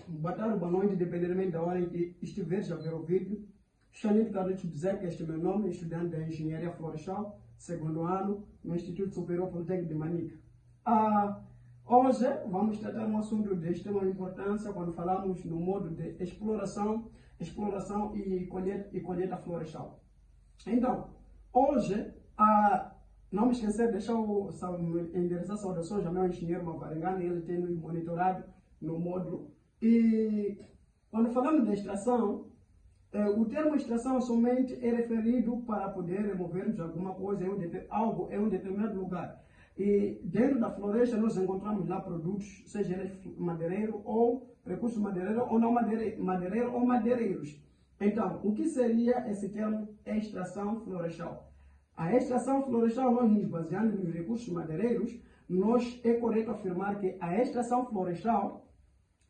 boa tarde, boa noite, dependendo da hora em que estiveres a ver o vídeo. Xanito Carlos Bezerra, que este é meu nome, estudante da Engenharia Florestal, segundo ano, no Instituto Superior Politécnico de Manica. Hoje vamos tratar um assunto de extrema importância quando falamos no modo de exploração e colheita florestal. Então, hoje, não me esquecer de deixar endereçar saudações ao meu engenheiro Mavarengana, ele tem nos monitorado no módulo. E quando falamos de extração, o termo extração somente é referido para poder removermos alguma coisa em um determinado lugar. E dentro da floresta nós encontramos lá produtos, seja eles madeireiro ou recursos madeireiro ou não madeireiro ou madeireiros. Então, o que seria esse termo extração florestal? A extração florestal, nós nos baseando nos recursos madeireiros, é correto afirmar que a extração florestal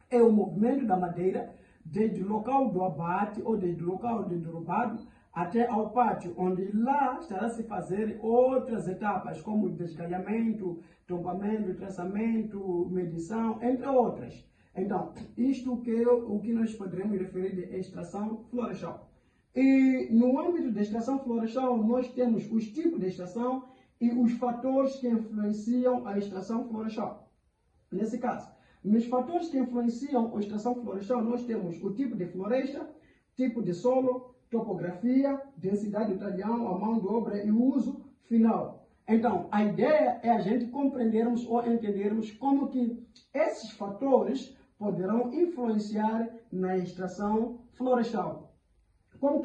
é o movimento da madeira desde o local do abate ou desde o local do derrubado até ao pátio, onde lá estará se fazer outras etapas, como desgalhamento, tombamento, traçamento, medição, entre outras. Então, isto é o que nós poderemos referir de extração florestal. E no âmbito da extração florestal, nós temos os tipos de extração e os fatores que influenciam a extração florestal. Nesse caso, nos fatores que influenciam a extração florestal, nós temos o tipo de floresta, tipo de solo, topografia, densidade do talhão, a mão de obra e o uso final. Então, a ideia é a gente compreendermos ou entendermos como que esses fatores poderão influenciar na extração florestal. Como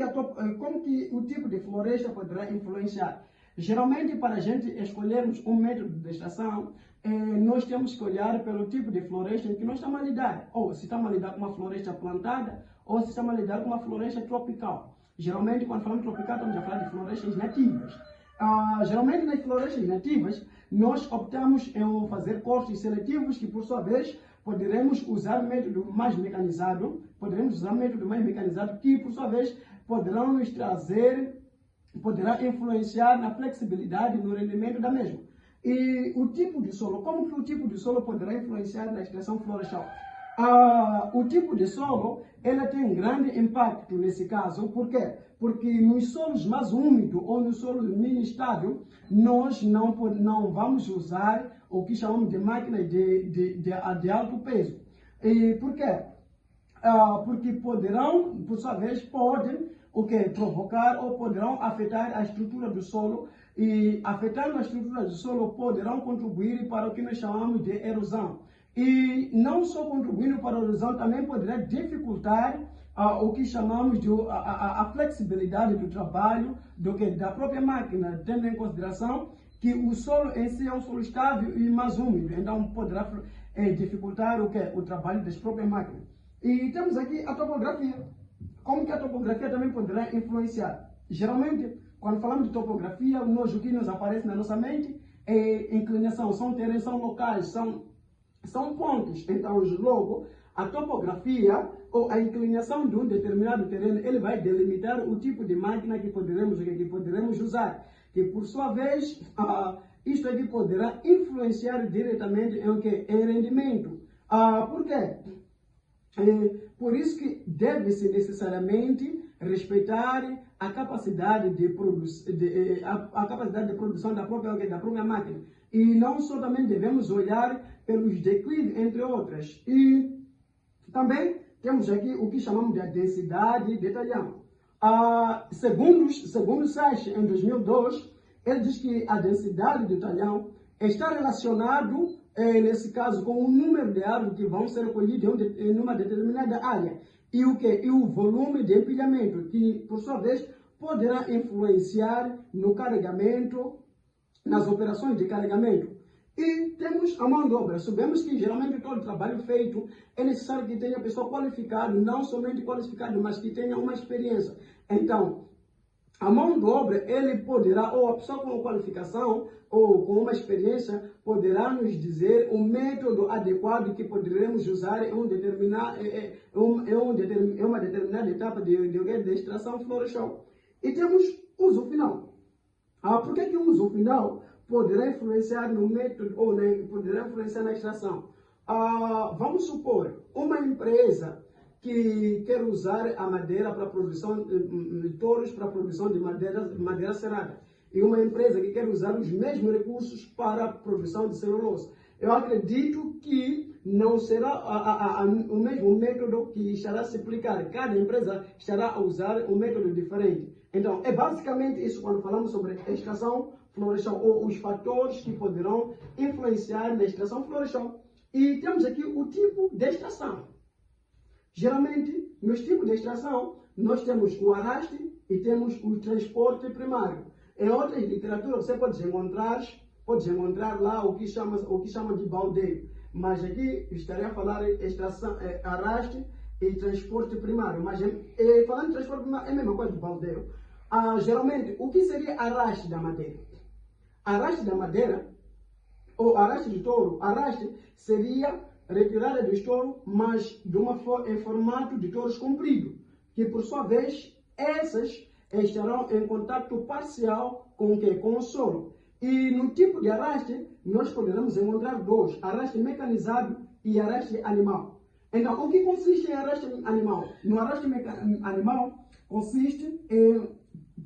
que o tipo de floresta poderá influenciar? Geralmente, para a gente escolhermos um método de extração, nós temos que olhar pelo tipo de floresta em que nós estamos a lidar. Ou se estamos a lidar com uma floresta plantada, ou se estamos a lidar com uma floresta tropical. Geralmente, quando falamos tropical, estamos a falar de florestas nativas. Geralmente, nas florestas nativas, nós optamos em fazer cortes seletivos que, por sua vez, poderemos usar método mais mecanizado, que, por sua vez, poderá influenciar na flexibilidade e no rendimento da mesma. E o tipo de solo, como que o tipo de solo poderá influenciar na extração florestal? O tipo de solo, ela tem um grande impacto nesse caso. Por quê? Porque nos solos mais úmidos ou no solo menos estável, nós não vamos usar o que chamamos de máquinas de alto peso. E por quê? Porque poderão, por sua vez, podem provocar ou poderão afetar a estrutura do solo, e afetando a estrutura do solo poderão contribuir para o que nós chamamos de erosão. E não só contribuindo para a erosão, também poderá dificultar o que chamamos de a flexibilidade do trabalho da própria máquina, tendo em consideração que o solo em si é um solo estável e mais úmido, então poderá dificultar o trabalho das próprias máquinas. E temos aqui a topografia. Como que a topografia também poderá influenciar? Geralmente, quando falamos de topografia, o que nos aparece na nossa mente é inclinação, são terrenos, são locais, são pontos. Então, logo, a topografia ou a inclinação de um determinado terreno, ele vai delimitar o tipo de máquina que poderemos usar, que por sua vez, isto aqui poderá influenciar diretamente em rendimento. Por quê? Por isso que deve-se necessariamente respeitar a capacidade de produção da própria máquina. E não só também devemos olhar pelos declives, entre outras. E também temos aqui o que chamamos de densidade de talhão. Segundo o SAIS, em 2002, ele diz que a densidade de talhão está relacionado, nesse caso, com o número de árvores que vão ser colhidas em uma determinada área. E o volume de empilhamento, que, por sua vez, poderá influenciar no carregamento, nas operações de carregamento. E temos a mão de obra. Sabemos que geralmente todo trabalho feito é necessário que tenha pessoa qualificada, não somente qualificada, mas que tenha uma experiência. Então, a mão de obra, ele poderá, ou a pessoa com qualificação ou com uma experiência, poderá nos dizer o método adequado que poderemos usar em uma determinada etapa de extração florestal. E temos uso final. Por que o uso final poderá influenciar no método ou poderá influenciar na extração? Vamos supor, uma empresa que quer usar a madeira para a produção de touros, para a produção de madeira serrada, e uma empresa que quer usar os mesmos recursos para a produção de celulose. Eu acredito que não será o mesmo método que estará a se aplicar. Cada empresa estará a usar um método diferente. Então, é basicamente isso quando falamos sobre extração florestal, ou os fatores que poderão influenciar na extração florestal. E temos aqui o tipo de extração. Geralmente, nos tipos de extração, nós temos o arraste e temos o transporte primário. Em outras literaturas, você pode encontrar lá o que chama de baldeio. Mas aqui estarei a falar extração, arraste e transporte primário. Mas falando de transporte primário, é a mesma coisa de baldeio. Geralmente, o que seria arraste da madeira? Arraste da madeira, ou arraste de touro, arraste seria retirada do touro, mas em formato de touros comprido, que por sua vez, essas estarão em contato parcial com o quê? Com o solo. E no tipo de arraste, nós poderemos encontrar dois, arraste mecanizado e arraste animal. Então, o que consiste em arraste animal? No arraste animal, consiste em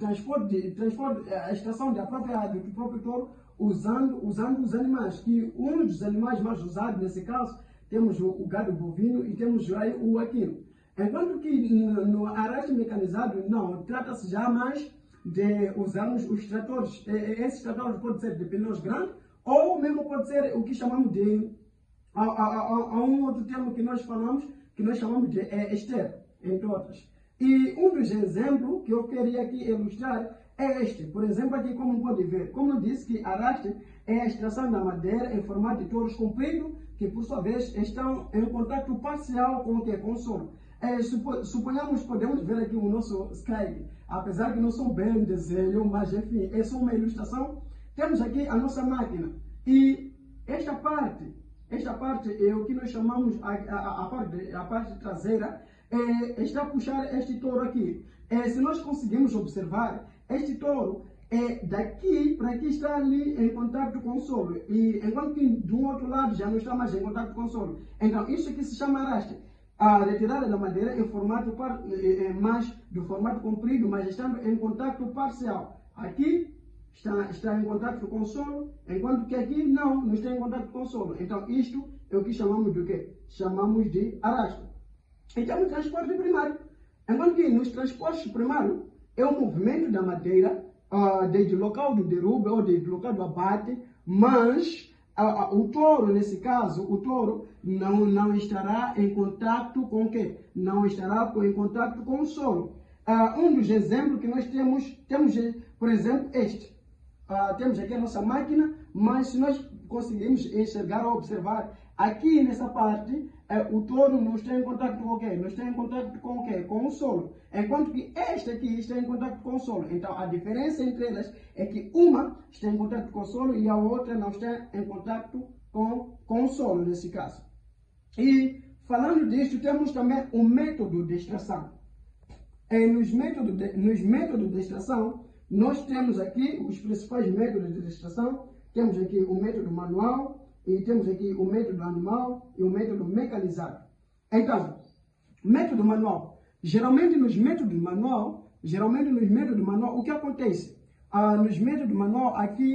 a extração do próprio touro usando os animais, que um dos animais mais usados nesse caso, temos o gado bovino e temos aí o equino. Enquanto que no arraste mecanizado, não, trata-se já mais de usarmos os tratores. Esses tratores podem ser de pneus grandes, ou mesmo pode ser o que chamamos de, há um outro termo que nós chamamos de ester, entre outras. E um dos exemplos que eu queria aqui ilustrar é este. Por exemplo, aqui como pode ver, como eu disse que arraste é a extração da madeira em formato de touros comprido, que por sua vez estão em contato parcial com o solo. Suponhamos, podemos ver aqui o nosso Sky, apesar que não sou bem um desenho, mas enfim, é só uma ilustração. Temos aqui a nossa máquina e esta parte é o que nós chamamos a parte traseira, está a puxar este touro aqui. Se nós conseguimos observar, este touro daqui para aqui está ali em contato com o solo, e enquanto que do outro lado já não está mais em contato com o solo. Então isso aqui se chama arraste. A retirada da madeira em formato mais do formato comprido, mas estando em contato parcial. Aqui está em contato com o solo, enquanto que aqui não está em contato com o solo. Então isto é o que chamamos de quê? Chamamos de arrasto. Então o transporte primário. Enquanto que nos transportes primários é o movimento da madeira desde o local do derrube ou desde o local do abate, mas o touro, nesse caso, o touro não estará em contato com o quê? Não estará em contato com o solo. Um dos exemplos que nós temos por exemplo, este. Temos aqui a nossa máquina, mas se nós conseguimos enxergar ou observar, aqui nessa parte, o touro não está em contato com o quê? Não está em contato com o quê? Com o solo. Enquanto que esta aqui está em contato com o solo. Então, a diferença entre elas é que uma está em contato com o solo e a outra não está em contato com o solo, nesse caso. E, falando disso, temos também o método de extração. Nos métodos de extração, nós temos aqui os principais métodos de extração. Temos aqui o método manual, e temos aqui o método animal e o método mecanizado. Então, método manual. Geralmente nos métodos manual, o que acontece? Nos métodos manual, aqui